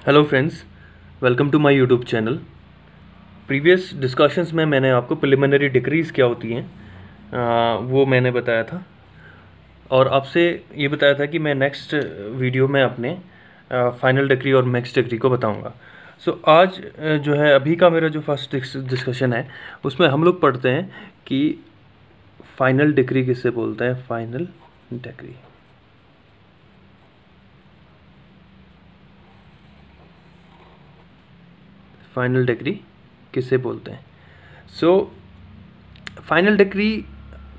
Hello friends, welcome to my YouTube channel. Previous discussions में मैंने आपको प्रिलिमिनरी डिक्रीज़ क्या होती हैं वो मैंने बताया था और आपसे ये बताया था कि मैं नेक्स्ट वीडियो में अपने फाइनल डिक्री और मैक्स डिक्री को बताऊंगा। सो आज जो है अभी का मेरा जो फर्स्ट डिस्कशन है उसमें हम लोग पढ़ते हैं कि फाइनल डिक्री किससे बोलते हैं। फाइनल डिक्री, फाइनल डिक्री किसे बोलते हैं। So final decree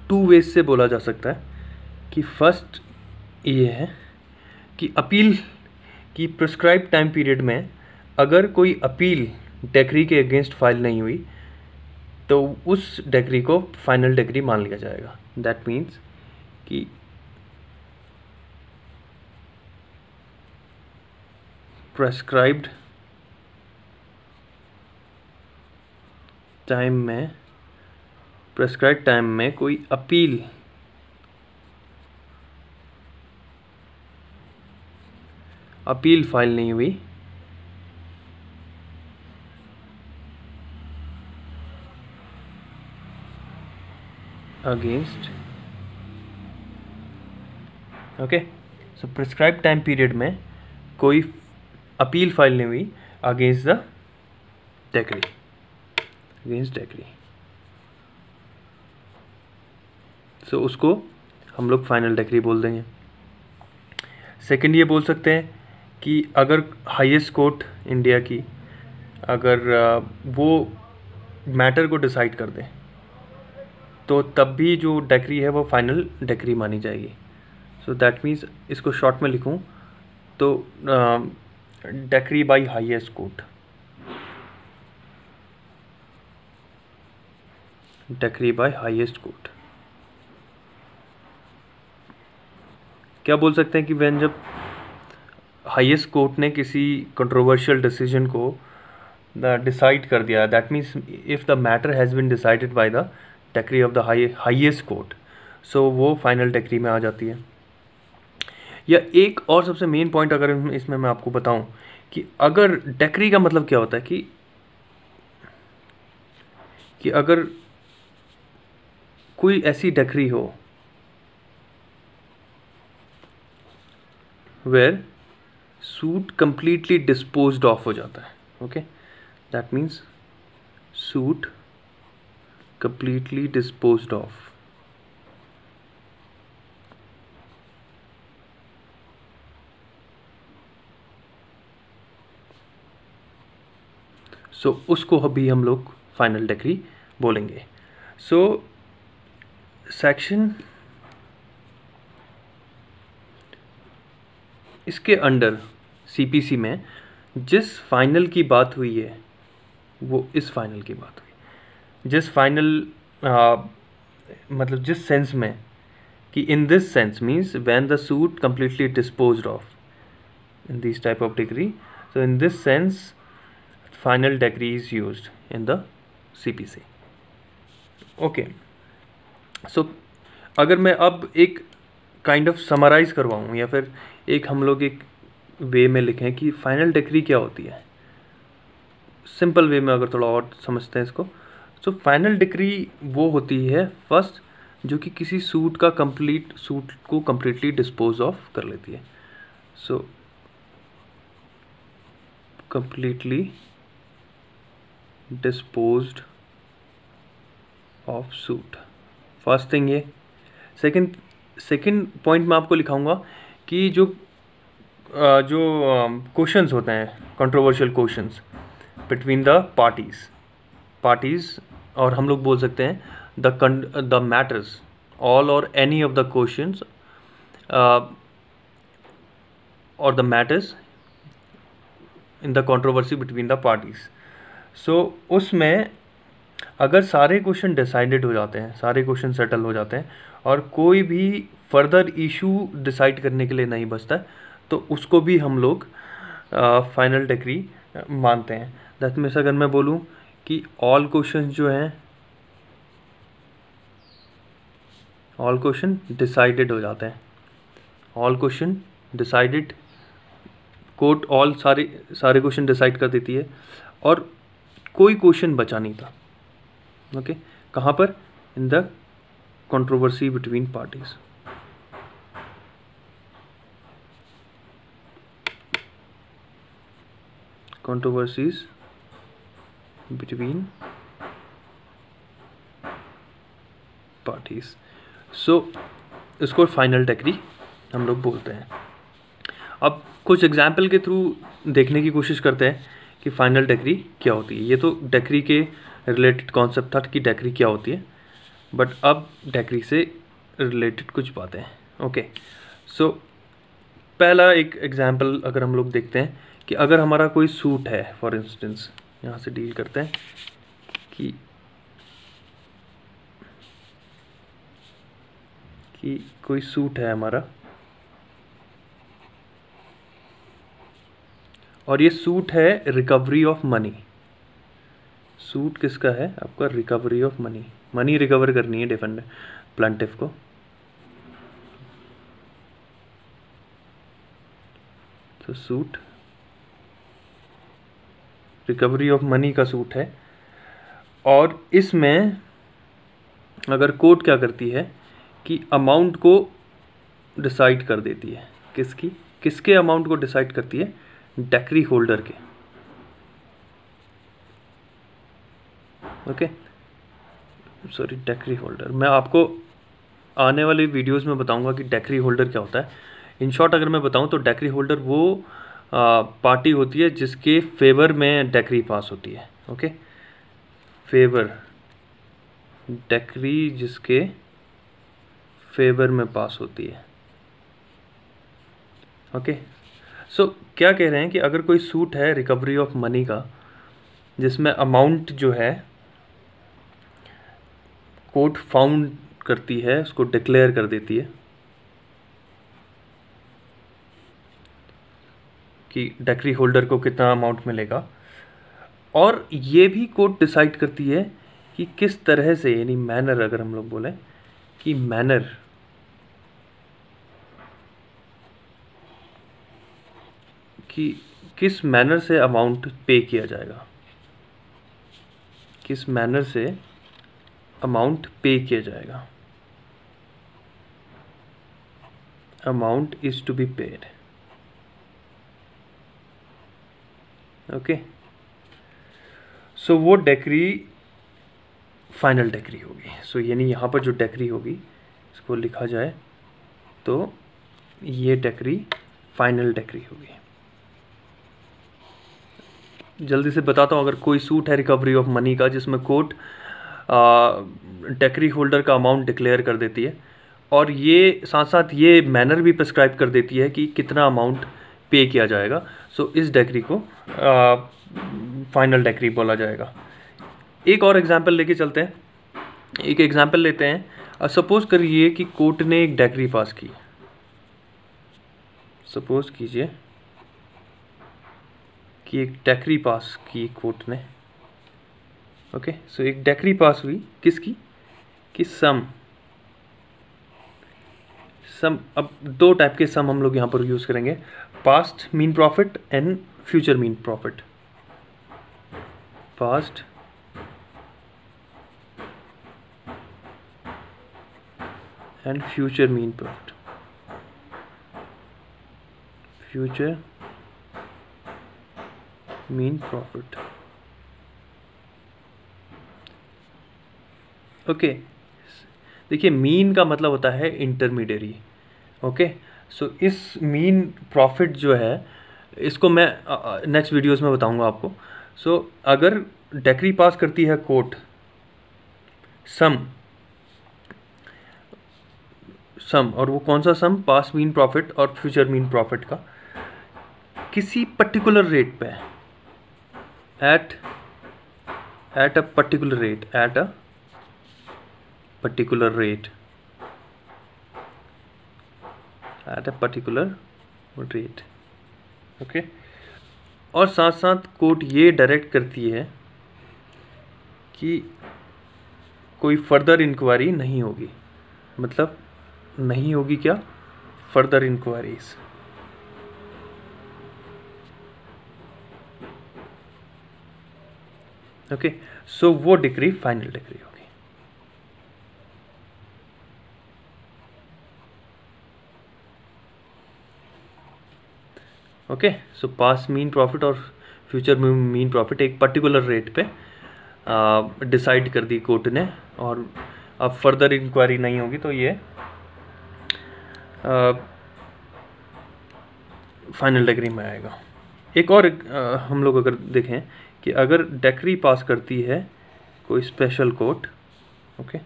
two ways से बोला जा सकता है कि फर्स्ट ये है कि अपील की प्रिस्क्राइब टाइम पीरियड में अगर कोई अपील डिक्री के अगेंस्ट फाइल नहीं हुई तो उस डिक्री को फाइनल डिक्री मान लिया जाएगा। दैट मीन्स कि प्रेस्क्राइब्ड टाइम में कोई अपील फाइल नहीं हुई अगेंस्ट, ओके, सो प्रिस्क्राइब टाइम पीरियड में कोई अपील फाइल नहीं हुई अगेंस्ट द डिक्री, सो उसको हम लोग फाइनल डिक्री बोल देंगे। सेकंड ये बोल सकते हैं कि अगर हाईएस्ट कोर्ट इंडिया की अगर वो मैटर को डिसाइड कर दे तो तब भी जो डिक्री है वो फाइनल डिक्री मानी जाएगी। सो दैट मीन्स इसको शॉर्ट में लिखूं तो decree by highest court, decree by highest court. क्या बोल सकते हैं कि वैन जब हाईएस्ट कोर्ट ने किसी कंट्रोवर्शियल डिसीजन को डिसाइड कर दिया, that means if the matter has been decided by the decree of the highest court, so वो फाइनल डिक्री में आ जाती है। या एक और सबसे मेन पॉइंट अगर इसमें मैं आपको बताऊं कि अगर डिक्री का मतलब क्या होता है कि अगर कोई ऐसी डिक्री हो where suit completely disposed of हो जाता है, okay, that means suit completely disposed of, so उसको अभी हम लोग फाइनल डिक्री बोलेंगे। सो सेक्शन इसके अंडर सीपीसी में जिस फाइनल की बात हुई है वो इस फाइनल की बात हुई, जिस फाइनल मतलब जिस सेंस में कि in this sense means when the suit completely disposed of in this type of degree, so in this sense final degree is used in the CPC, okay। so अगर मैं अब एक काइंड ऑफ समराइज करवाऊँ या फिर एक हम लोग एक वे में लिखें कि फाइनल डिक्री क्या होती है, सिंपल वे में अगर थोड़ा और समझते हैं इसको, तो फाइनल डिक्री वो होती है फर्स्ट जो कि किसी सूट को कंप्लीटली डिस्पोज ऑफ कर लेती है। So completely disposed of suit, first thing ये। सेकंड पॉइंट मैं आपको लिखाऊंगा कि जो क्वेश्चंस होते हैं, controversial questions between the parties, और हम लोग बोल सकते हैं द मैटर्स ऑल और एनी ऑफ द क्वेश्चंस और the matters in the controversy between the parties. So उसमें अगर सारे क्वेश्चन डिसाइडेड हो जाते हैं, सारे क्वेश्चन सेटल हो जाते हैं और कोई भी फर्दर इशू डिसाइड करने के लिए नहीं बचता है तो उसको भी हम लोग फाइनल डिक्री मानते हैं। दैट मीन्स अगर मैं बोलूँ कि ऑल क्वेश्चन जो हैं, ऑल क्वेश्चन डिसाइडेड हो जाते हैं, all question decided court all सारे क्वेश्चन डिसाइड कर देती है और कोई क्वेश्चन बचा नहीं था। ओके, कहाँ पर? In the controversy between parties. Controversies between parties. So इसको फाइनल डिक्री हम लोग बोलते हैं। अब कुछ एग्जाम्पल के थ्रू देखने की कोशिश करते हैं कि फाइनल डिक्री क्या होती है। ये तो डिक्री के रिलेटेड कॉन्सेप्ट था कि डिक्री क्या होती है, बट अब डिक्री से रिलेटेड कुछ बातें हैं। ओके, सो पहला एक एग्जाम्पल अगर हम लोग देखते हैं कि अगर हमारा कोई सूट है, फॉर इंस्टेंस यहाँ से डील करते हैं कि कोई सूट है हमारा और ये सूट है रिकवरी ऑफ मनी। सूट किसका है? आपका recovery of money. Money recover करनी है डिफेंड प्लांटिफ को। तो सूट रिकवरी ऑफ मनी का सूट है और इसमें अगर कोर्ट क्या करती है कि अमाउंट को डिसाइड कर देती है। किसके अमाउंट को डिसाइड करती है? डिक्री होल्डर के। Okay, sorry, decree holder. मैं आपको आने वाले वीडियोस में बताऊंगा कि डिक्री होल्डर क्या होता है। इन शॉर्ट अगर मैं बताऊं तो डिक्री होल्डर वो पार्टी होती है जिसके फेवर में डिक्री पास होती है। ओके, फेवर डिक्री जिसके फेवर में पास होती है। ओके, सो क्या कह रहे हैं कि अगर कोई सूट है रिकवरी ऑफ मनी का जिसमें अमाउंट जो है कोर्ट फाउंड करती है, उसको डिक्लेयर कर देती है कि डिक्री होल्डर को कितना अमाउंट मिलेगा, और ये भी कोर्ट डिसाइड करती है कि किस तरह से, यानी मैनर, अगर हम लोग बोलें कि मैनर कि किस मैनर से अमाउंट पे किया जाएगा, किस मैनर से अमाउंट पे किया जाएगा। Amount is to be paid. Okay, so वो डिक्री फाइनल डिक्री होगी। सो यानी यहाँ पर जो डिक्री होगी इसको लिखा जाए तो ये डिक्री फाइनल डिक्री होगी। जल्दी से बताता हूँ, अगर कोई सूट है रिकवरी ऑफ मनी का जिसमें कोर्ट डिक्री होल्डर का अमाउंट डिक्लेयर कर देती है और ये साथ साथ ये मैनर भी प्रिस्क्राइब कर देती है कि कितना अमाउंट पे किया जाएगा, सो इस डिक्री को फाइनल डिक्री बोला जाएगा। एक और एग्जांपल लेके चलते हैं। एक एग्जांपल लेते हैं। सपोज करिए कि कोर्ट ने एक डिक्री पास की। सपोज कीजिए कि एक डिक्री पास की कोर्ट ने। ओके, सो एक डिक्री पास हुई किसकी? कि सम। अब दो टाइप के सम हम लोग यहाँ पर यूज़ करेंगे, past mean profit and future mean profit. Past and future mean profit. Future mean profit. Okay, देखिए मीन का मतलब होता है इंटरमीडियरी। ओके, सो इस मीन प्रॉफिट जो है इसको मैं नेक्स्ट वीडियोस में बताऊंगा आपको। सो अगर डिक्री पास करती है कोर्ट सम, और वो कौन सा सम? पास्ट मीन प्रॉफिट और फ्यूचर मीन प्रॉफिट का, किसी पर्टिकुलर रेट पे, at a particular rate, at a particular rate, at a particular rate. Okay, और साथ साथ कोर्ट ये डायरेक्ट करती है कि कोई फर्दर इंक्वायरी नहीं होगी। मतलब नहीं होगी क्या? Further inquiries. ओके, सो वो डिक्री फाइनल डिक्री होगी। ओके, सो पास मीन प्रॉफिट और फ्यूचर मीन प्रॉफिट एक पर्टिकुलर रेट पे डिसाइड कर दी कोर्ट ने, और अब फर्दर इंक्वायरी नहीं होगी तो ये फाइनल डिक्री में आएगा। एक और हम लोग अगर देखें कि अगर डिक्री पास करती है कोई स्पेशल कोर्ट, ओके,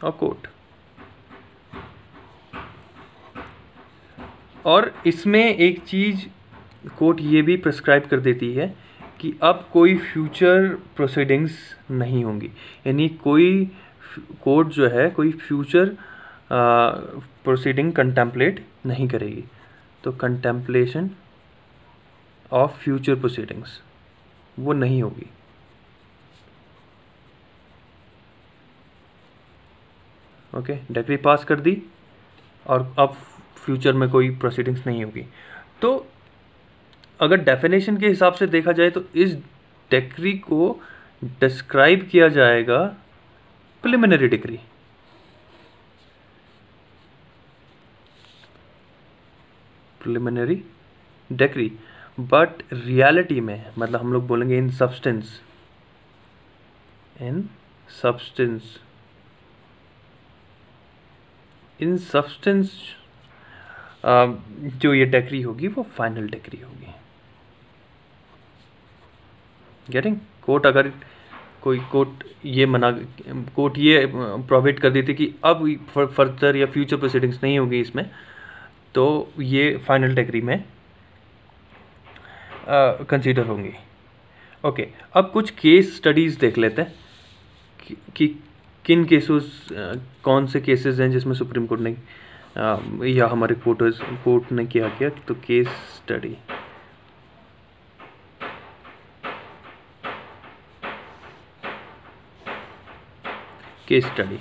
और कोर्ट, और इसमें एक चीज़ कोर्ट ये भी प्रिस्क्राइब कर देती है कि अब कोई फ्यूचर प्रोसीडिंग्स नहीं होंगी, यानी कोई कोर्ट जो है कोई फ्यूचर प्रोसीडिंग कंटेम्पलेट नहीं करेगी। तो कंटेम्पलेशन ऑफ फ्यूचर प्रोसीडिंग्स वो नहीं होगी। ओके, डिक्री पास कर दी और अब फ्यूचर में कोई प्रोसीडिंग्स नहीं होगी। तो अगर डेफिनेशन के हिसाब से देखा जाए तो इस डिक्री को डिस्क्राइब किया जाएगा preliminary decree. Preliminary decree, but reality में मतलब हम लोग बोलेंगे इन सब्सटेंस, इन सब्सटेंस, इन सब्सटेंस जो ये डिक्री होगी वो फाइनल डिक्री होगी। गेटिंग? कोर्ट अगर कोई कोर्ट ये प्रोवाइड कर देती कि अब फर्दर या फ्यूचर प्रोसीडिंग्स नहीं होगी इसमें, तो ये फाइनल डिक्री में कंसीडर होंगी। ओके, अब कुछ केस स्टडीज़ देख लेते हैं कि किन केसेस, कौन से केसेस हैं जिसमें सुप्रीम कोर्ट ने या हमारे कोर्ट ने क्या किया। तो case study, case study,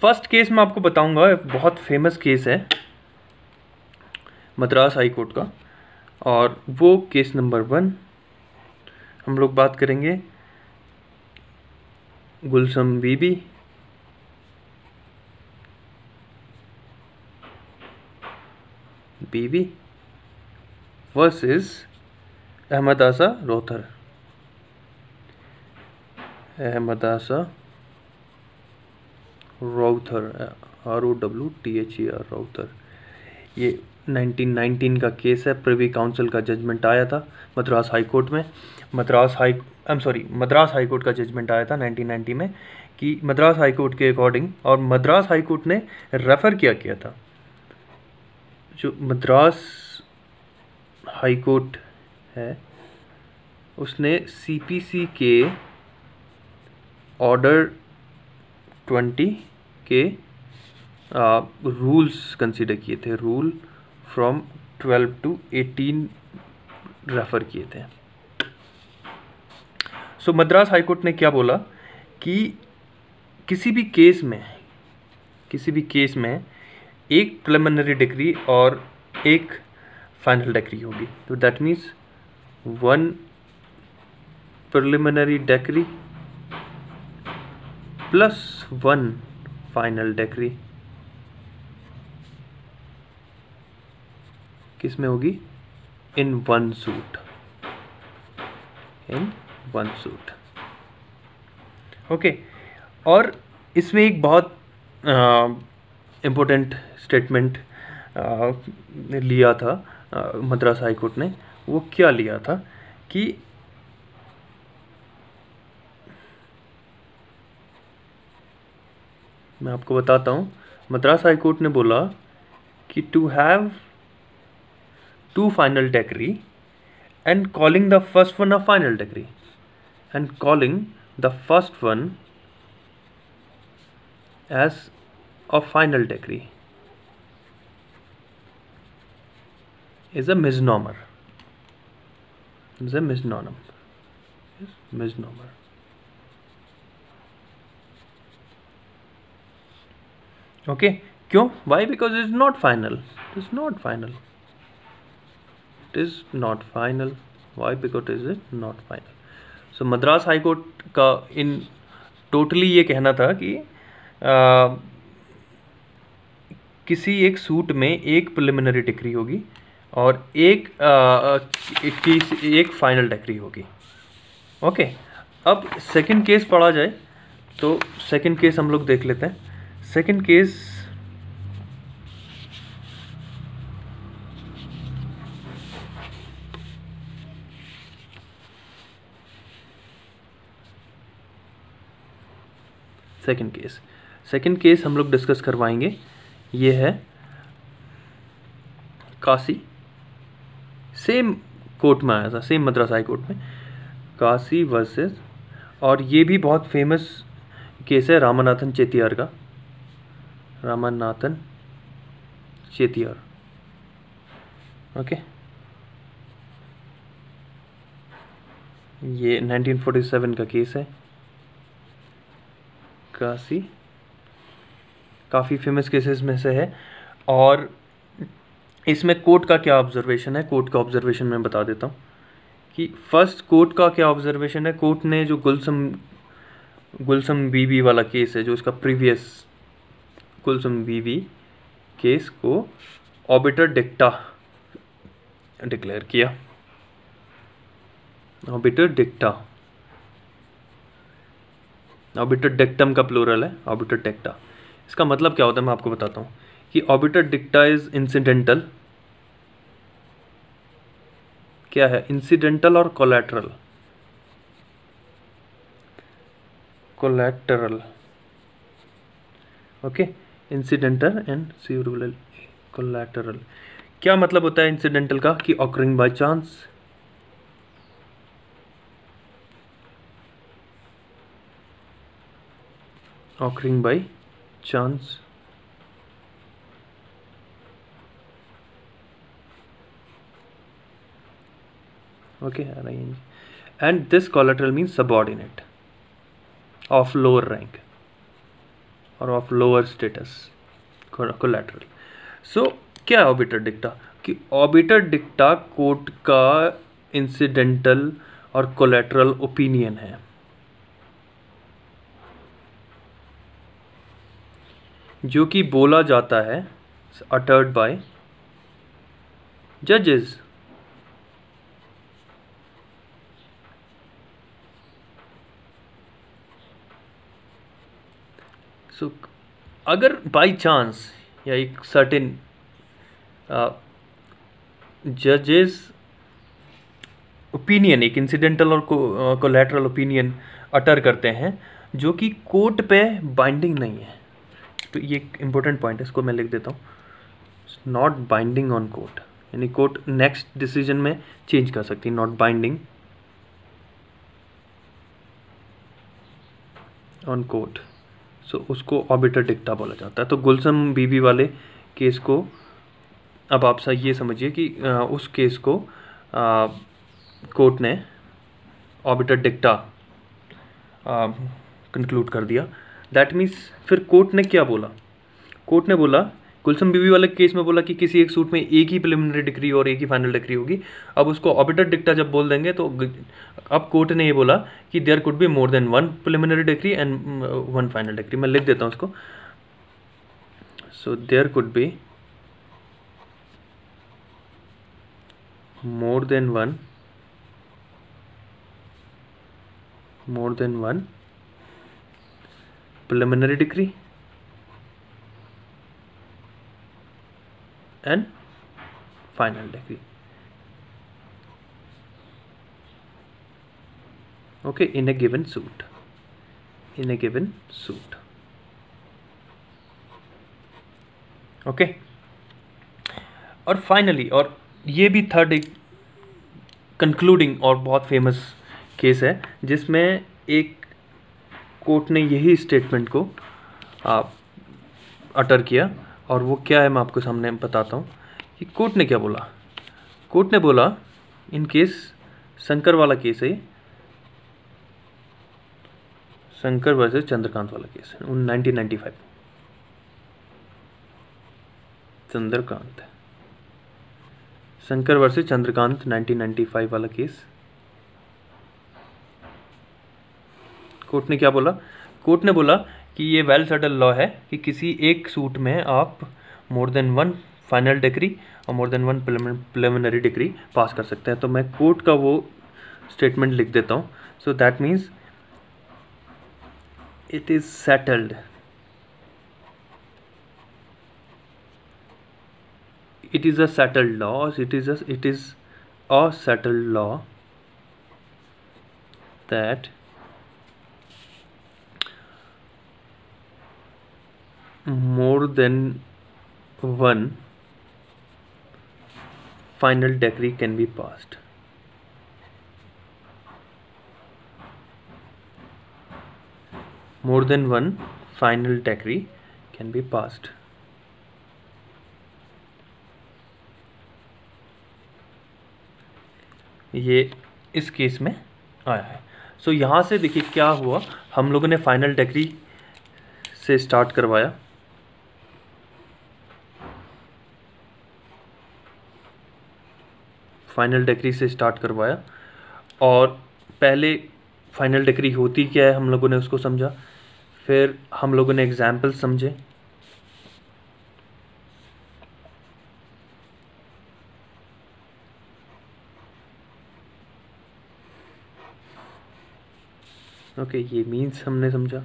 first case मैं आपको बताऊंगा, बहुत फेमस केस है मद्रास हाई कोर्ट का, और वो केस नंबर 1 हम लोग बात करेंगे गुलशन बीवी वर्सेस अहमदासा रोथर, अहमदासा राउथर, ROWTHER राउथर। ये 1919 का केस है। प्रिवी काउंसिल का जजमेंट आया था मद्रास हाई कोर्ट में। मद्रास हाई कोर्ट का जजमेंट आया था 1990 में कि मद्रास हाई कोर्ट के अकॉर्डिंग, और मद्रास हाई कोर्ट ने रेफ़र किया था, जो मद्रास हाई कोर्ट है उसने CPC के ऑर्डर 20 के रूल्स कंसीडर किए थे, रूल फ्रॉम 12 to 18 रेफ़र किए थे। सो मद्रास हाई कोर्ट ने क्या बोला कि किसी भी केस में एक प्रिलिमिनरी डिक्री और एक फाइनल डिक्री होगी। तो that means 1 preliminary decree plus 1 final decree किस में होगी? In one suit, okay. और इसमें एक बहुत इम्पोर्टेंट स्टेटमेंट लिया था मद्रास हाई कोर्ट ने। वो क्या लिया था कि मैं आपको बताता हूँ। मद्रास हाई कोर्ट ने बोला कि to have 2 final decree and calling the first one a final degree and calling the first one as a final degree is a misnomer. Okay, क्यों? Why? Because it's not final. it is not final. Why? Because it is not final. So Madras high court का इन totally ये कहना था कि किसी एक suit में एक प्रिलिमिनरी डिक्री होगी और एक फाइनल डिक्री होगी। ओके, अब सेकंड केस पढ़ा जाए तो सेकंड केस हम लोग देख लेते हैं। सेकंड केस सेकंड केस हम लोग डिस्कस करवाएंगे। ये है काशी, सेम कोर्ट में आया था, सेम मद्रास हाई कोर्ट में, काशी वर्सेस, और ये भी बहुत फेमस केस है रामनाथन चेतियार का, रामनाथन चेतियार। ओके, ये 1947 का केस है। काशी काफ़ी फेमस केसेस में से है। और इसमें कोर्ट का क्या ऑब्जर्वेशन है, कोर्ट का ऑब्जर्वेशन मैं बता देता हूँ कि फर्स्ट कोर्ट का क्या ऑब्जर्वेशन है। कोर्ट ने जो गुलशन बीबी वाला केस है, जो इसका प्रीवियस गुलशन बीबी केस को ऑबिटर डिक्टा डिक्लेयर किया। ऑबिटर डिक्टा, ऑबिटर डिक्टम का प्लूरल है ऑबिटर डिक्टा। इसका मतलब क्या होता है मैं आपको बताता हूँ कि ऑबिटर डिक्टा इज इंसिडेंटल। क्या है? इंसिडेंटल और collateral. Collateral, okay, incidental and serial collateral. क्या मतलब होता है इंसिडेंटल का? कि occurring by chance, occurring by chance, okay, arrange, and this collateral means subordinate of lower rank or of lower status collateral. So क्या है obiter डिक्टा? कि obiter डिक्टा court का इंसिडेंटल और कोलैटरल ओपिनियन है जो कि बोला जाता है uttered by judges। सो अगर बाई चांस या एक सर्टेन जजेस ओपिनियन, एक इंसिडेंटल और कोलैटरल ओपिनियन अटर करते हैं जो कि कोर्ट पे बाइंडिंग नहीं है, तो ये एक इम्पोर्टेंट पॉइंट है, इसको मैं लिख देता हूँ, नॉट बाइंडिंग ऑन कोर्ट, यानी कोर्ट नेक्स्ट डिसीजन में चेंज कर सकती है, नॉट बाइंडिंग ऑन कोर्ट। सो उसको ऑबिटर डिक्टा बोला जाता है। तो गुलशन बीबी वाले केस को अब आप ये समझिए कि उस केस को कोर्ट ने ऑबिटर डिक्टा कंक्लूड कर दिया। दैट मीन्स फिर कोर्ट ने क्या बोला? कोर्ट ने बोला, गुलशन बीबी वाले केस में बोला कि किसी एक सूट में एक ही प्रिलिमिनरी डिक्री और एक ही फाइनल डिक्री होगी। अब उसको ऑबिटर डिक्टा जब बोल देंगे तो अब कोर्ट ने ये बोला कि there could be more than one preliminary decree and one final decree. मैं लिख देता हूँ उसको। So there could be more than one preliminary decree and final decree, okay, in a given suit, okay। और फाइनली, और ये भी third एक कंक्लूडिंग और बहुत फेमस केस है जिसमें एक कोर्ट ने यही स्टेटमेंट को अटर किया, और वो क्या है मैं आपको सामने बताता हूँ कि कोर्ट ने क्या बोला। कोर्ट ने बोला, इन केस शंकर वाला केस है, शंकर वर्सेस चंद्रकांत वाला केस है 1995, चंद्रकांत शंकर वर्सेस चंद्रकांत 1995 वाला केस। कोर्ट ने क्या बोला? कोर्ट ने बोला कि ये वेल सेटल्ड लॉ है कि किसी एक सूट में आप more than one final degree और more than one preliminary degree pass कर सकते हैं। तो मैं कोर्ट का वो स्टेटमेंट लिख देता हूँ। सो that means it is settled, it is a settled law, it is a settled law that more than one final decree can be passed. More than one final decree can be passed. ये इस case में आया है। सो यहाँ से देखिए क्या हुआ, हम लोगों ने फाइनल डिग्री से स्टार्ट करवाया, फाइनल डिग्री से स्टार्ट करवाया, और पहले फाइनल डिग्री होती क्या है हम लोगों ने उसको समझा, फिर हम लोगों ने एग्जाम्पल समझे, ओके ये मीन्स हमने समझा,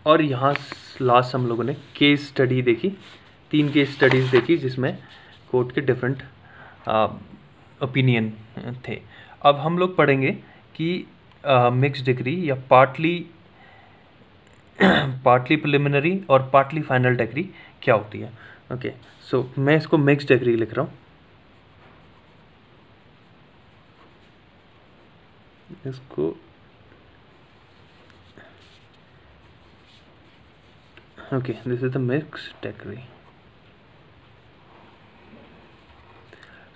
और यहाँ लास्ट हम लोगों ने केस स्टडी देखी, 3 केस स्टडीज़ देखी जिसमें कोर्ट के डिफरेंट ओपिनियन थे। अब हम लोग पढ़ेंगे कि मिक्स डिग्री या पार्टली प्रिलिमिनरी और पार्टली फाइनल डिग्री क्या होती है। ओके सो मैं इसको मिक्स डिग्री लिख रहा हूँ, इसको okay this is the mix degree.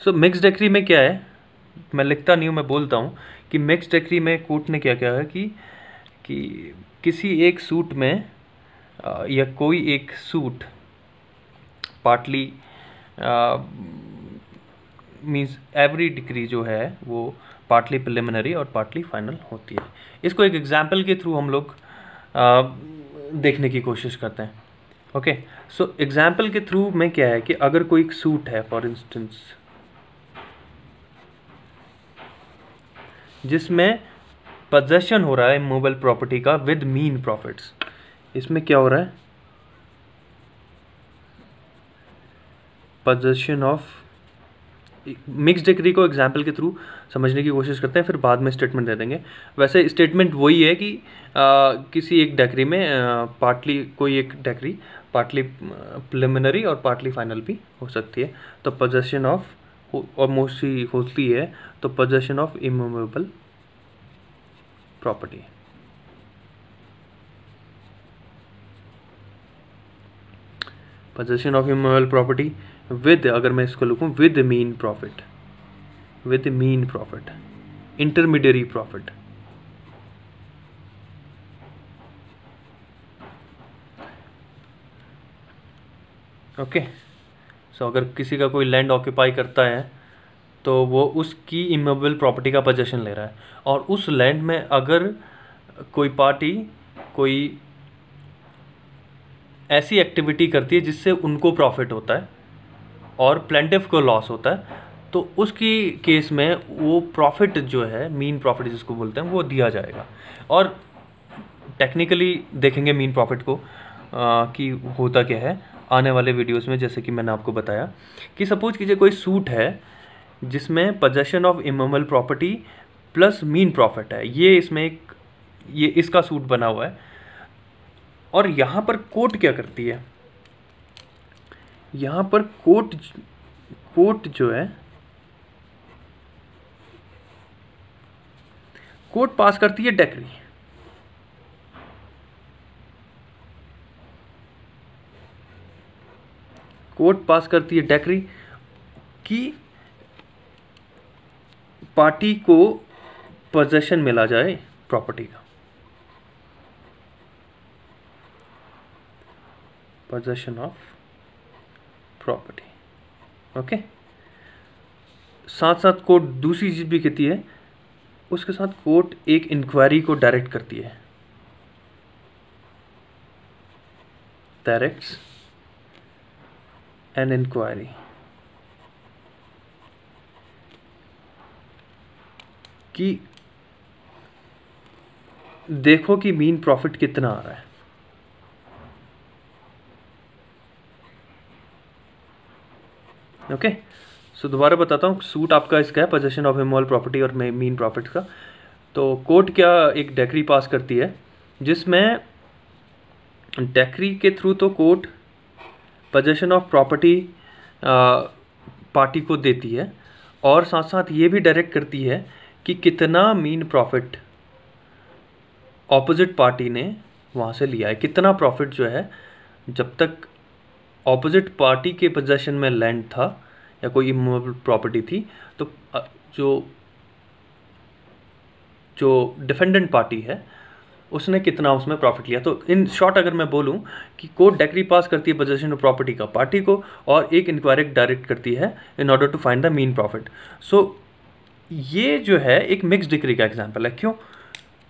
So mix degree में क्या है, मैं लिखता नहीं हूँ, मैं बोलता हूँ कि मिक्स डिग्री में कोर्ट ने क्या कहा है कि किसी एक सूट में या कोई एक suit partly means every degree जो है वो पार्टली प्रिलिमिनरी और पार्टली फाइनल होती है। इसको एक एग्जाम्पल के थ्रू हम लोग देखने की कोशिश करते हैं। ओके सो एग्जाम्पल के थ्रू में क्या है कि अगर कोई सूट है फॉर इंस्टेंस जिसमें पोजेशन हो रहा है इमूवेबल प्रॉपर्टी का विद मीन प्रॉफिट्स, इसमें क्या हो रहा है, पोजेशन ऑफ, मिक्स डिग्री को एग्जाम्पल के थ्रू समझने की कोशिश करते हैं, फिर बाद में स्टेटमेंट दे देंगे। वैसे स्टेटमेंट वही है कि किसी एक डिग्री में पार्टली कोई एक डिग्री पार्टली प्रिलिमिनरी और पार्टली फाइनल भी हो सकती है। तो पोजेशन ऑफ और मोस्टली होती है, तो possession of immovable property, possession of immovable property with, अगर मैं इसको लिखूं with mean profit, with mean profit, intermediary profit. Okay so अगर किसी का कोई लैंड ऑक्यूपाई करता है तो वो उसकी इमूवेबल प्रॉपर्टी का पोजेशन ले रहा है, और उस लैंड में अगर कोई पार्टी कोई ऐसी एक्टिविटी करती है जिससे उनको प्रॉफिट होता है और प्लेंटिफ को लॉस होता है, तो उसकी केस में वो प्रॉफिट जो है मीन प्रॉफिट जिसको बोलते हैं वो दिया जाएगा। और टेक्निकली देखेंगे मीन प्रॉफिट को कि होता क्या है आने वाले वीडियोस में। जैसे कि मैंने आपको बताया कि सपोज कीजिए कोई सूट है जिसमें possession of immovable property plus mean profit है, ये इसमें ये इसका सूट बना हुआ है। और यहाँ पर कोर्ट क्या करती है, यहाँ पर कोर्ट जो है कोर्ट पास करती है डिक्री, कोर्ट पास करती है डिक्री कि पार्टी को पोजेशन मिला जाए प्रॉपर्टी का, पोजेशन ऑफ प्रॉपर्टी। ओके, साथ साथ कोर्ट दूसरी चीज़ भी कहती है, उसके साथ कोर्ट एक इंक्वायरी को डायरेक्ट करती है, डायरेक्ट्स एन इंक्वायरी, कि देखो कि मीन प्रॉफिट कितना आ रहा है। ओके, सो दोबारा बताता हूँ, सूट आपका इसका है पोजेशन ऑफ इमॉल प्रॉपर्टी और मीन प्रॉफिट का। तो कोर्ट क्या एक डेक्री पास करती है, जिसमें डेक्री के थ्रू तो court possession of property party को देती है, और साथ साथ ये भी डायरेक्ट करती है कि कितना मीन प्रॉफिट ऑपोजिट पार्टी ने वहाँ से लिया है, कितना प्रॉफिट जो है जब तक ऑपोजिट पार्टी के पोजेशन में लैंड था या कोई इमूवेबल प्रॉपर्टी थी, तो जो डिफेंडेंट पार्टी है उसने कितना उसमें प्रॉफिट लिया। तो इन शॉर्ट अगर मैं बोलूं कि कोर्ट डेक्री पास करती है पोजेशन ऑफ प्रॉपर्टी का पार्टी को, और एक इंक्वायरी डायरेक्ट करती है in order to find the मीन प्रॉफिट। सो ये जो है एक मिक्स डिक्री का एग्जांपल है। क्यों?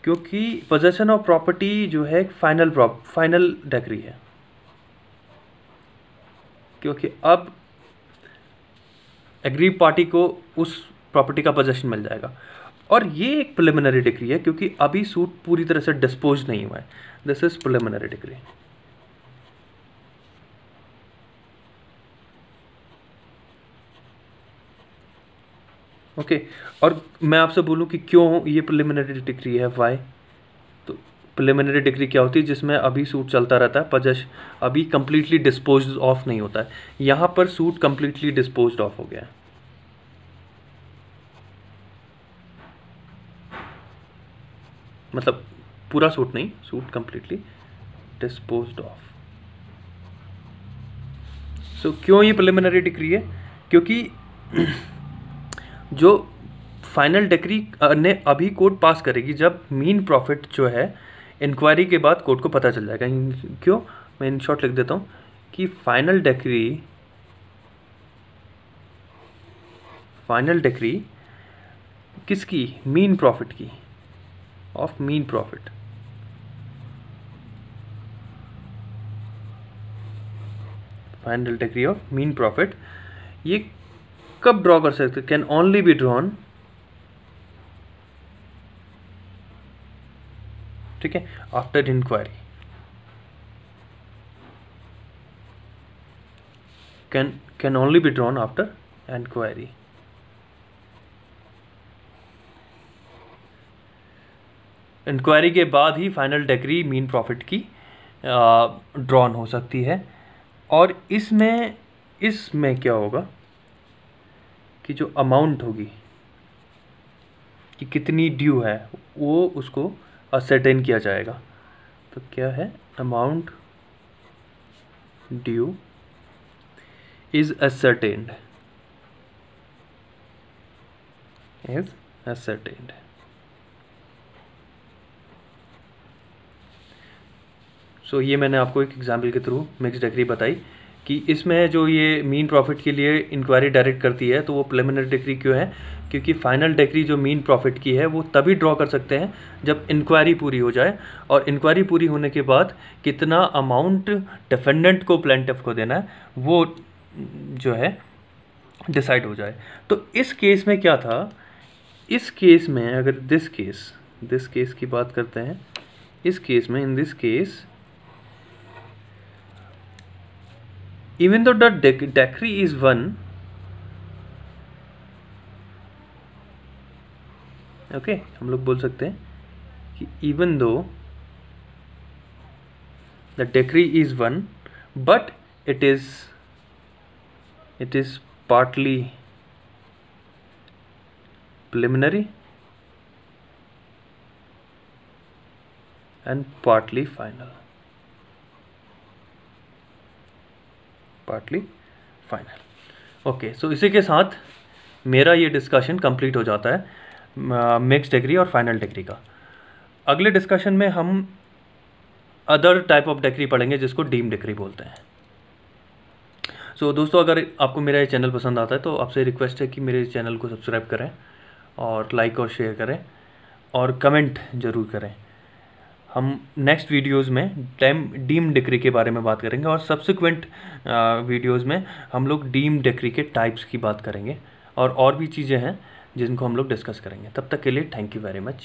क्योंकि पोजेशन ऑफ प्रॉपर्टी जो है फाइनल डिक्री है, क्योंकि अब एग्री पार्टी को उस प्रॉपर्टी का पोजेशन मिल जाएगा, और ये एक प्रिलिमिनरी डिक्री है क्योंकि अभी सूट पूरी तरह से डिस्पोज नहीं हुआ है। This is preliminary decree. Okay, और मैं आपसे बोलूं कि क्यों ये प्रिलिमिनरी डिक्री है, व्हाई? तो प्रिलिमिनरी डिक्री क्या होती है? जिसमें अभी सूट चलता रहता है, पोजेशन अभी कंप्लीटली डिस्पोज ऑफ नहीं होता है। यहाँ पर सूट कंप्लीटली डिस्पोज ऑफ हो गया है। मतलब पूरा सूट नहीं, सूट कंप्लीटली डिस्पोज्ड ऑफ। सो क्यों ये प्रिलिमिनरी डिक्री है? क्योंकि जो फाइनल डिक्री ने अभी कोर्ट पास करेगी जब मीन प्रॉफिट जो है इंक्वायरी के बाद कोर्ट को पता चल जाएगा। क्यों? मैं इन शॉर्ट लिख देता हूँ कि फाइनल डिक्री किसकी? मीन प्रॉफिट की, of mean profit. Final decree of mean profit ये कब ड्रॉ कर सकते? कैन ओनली बी ड्रॉन, ठीक है, after inquiry. Can only be drawn after inquiry. Inquiry के बाद ही फाइनल डिक्री मीन प्रॉफिट की ड्रॉन हो सकती है। और इसमें क्या होगा कि जो अमाउंट होगी कि कितनी ड्यू है वो उसको असर्टेन किया जाएगा। तो क्या है? अमाउंट ड्यू इज असर्टेन्ड, सो ये मैंने आपको एक एग्जाम्पल के थ्रू मिक्स डिक्री बताई कि इसमें जो ये मीन प्रॉफिट के लिए इंक्वायरी डायरेक्ट करती है, तो वो प्रिलिमिनरी डिक्री क्यों है? क्योंकि फाइनल डिक्री जो मीन प्रॉफिट की है वो तभी ड्रॉ कर सकते हैं जब इंक्वायरी पूरी हो जाए, और इंक्वायरी पूरी होने के बाद कितना अमाउंट डिफेंडेंट को प्लेंटिफ को देना है वो जो है डिसाइड हो जाए। तो इस केस में क्या था? इस केस में अगर दिस केस की बात करते हैं, इस केस में, in this case, even though the decree is 1, okay, हम लोग बोल सकते हैं कि even though the decree is 1 but it is partly preliminary and partly final, okay. So इसी के साथ मेरा ये डिस्कशन कंप्लीट हो जाता है मिक्स डिक्री और फाइनल डिक्री का। अगले डिस्कशन में हम अदर टाइप ऑफ डिक्री पढ़ेंगे जिसको डीम डिक्री बोलते हैं। सो दोस्तों, अगर आपको मेरा ये चैनल पसंद आता है तो आपसे रिक्वेस्ट है कि मेरे चैनल को सब्सक्राइब करें और लाइक और शेयर करें और कमेंट ज़रूर करें। हम नेक्स्ट वीडियोस में डीम डिक्री के बारे में बात करेंगे और सब्सिक्वेंट वीडियोस में हम लोग डीम डिक्री के टाइप्स की बात करेंगे और भी चीज़ें हैं जिनको हम लोग डिस्कस करेंगे। तब तक के लिए थैंक यू वेरी मच।